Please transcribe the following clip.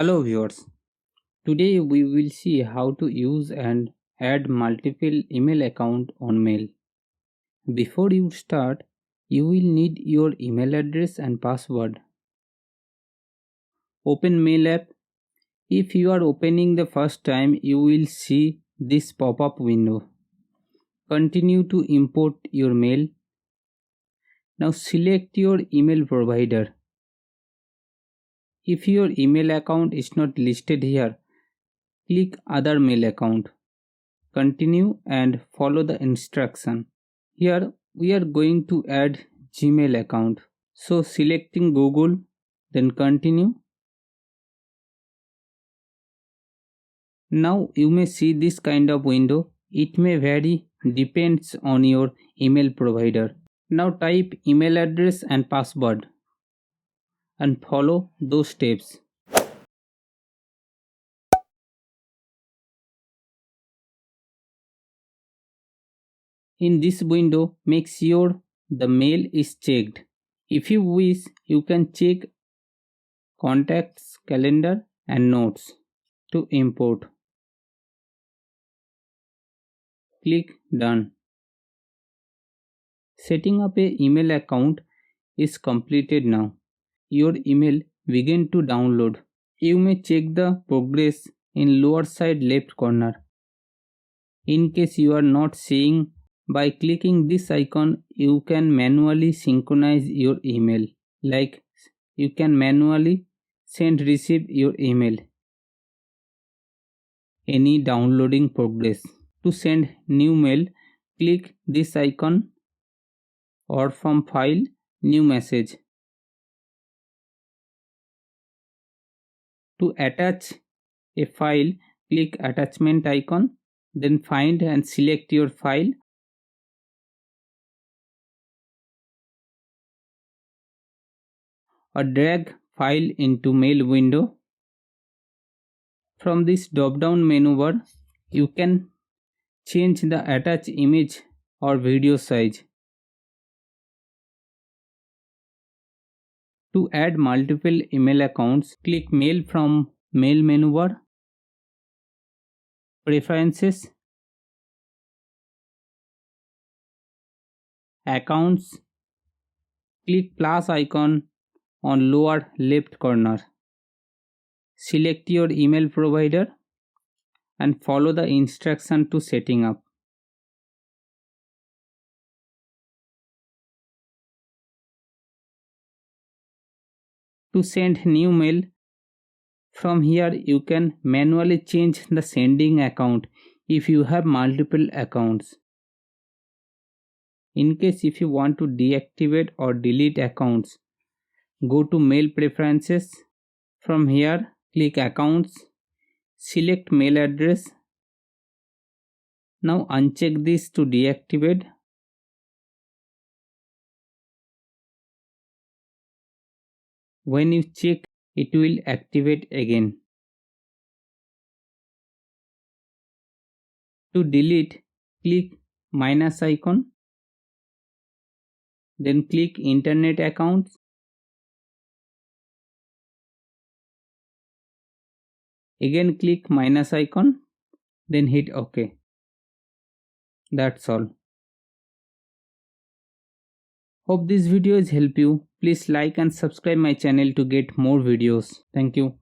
Hello viewers. Today we will see how to use and add multiple email account on mail. Before you start, you will need your email address and password. Open Mail app. If you are opening the first time, you will see this pop-up window. Continue to import your mail. Now select your email provider. If your email account is not listed here, click Other Mail Account. Continue and follow the instruction. Here we are going to add Gmail account. So selecting Google, then continue. Now you may see this kind of window. It may vary, depends on your email provider. Now type email address and password and follow those steps. In this window, make sure the mail is checked. If you wish, you can check contacts, calendar and notes to import. Click Done. Setting up a email account is completed now. Your email begin to download. You may check the progress in lower side left corner. In case you are not seeing, by clicking this icon you can manually synchronize your email. Like you can manually send receive your email. Any downloading progress. To send new mail, click this icon or from file, new message. To attach a file, click attachment icon, then find and select your file. Or drag file into mail window. From this drop down menu bar, you can change the attached image or video size. To add multiple email accounts, click Mail from Mail menu bar, Preferences, Accounts, click plus icon on lower left corner. Select your email provider and follow the instruction to setting up. To send new mail, from here you can manually change the sending account if you have multiple accounts. In case if you want to deactivate or delete accounts, go to Mail Preferences. From here click Accounts, select mail address. Now uncheck this to deactivate. When you check, it will activate again. To delete, click minus icon, then click Internet Accounts. Again click minus icon, then hit OK. That's all. Hope this video has helped you. Please like and subscribe my channel to get more videos. Thank you.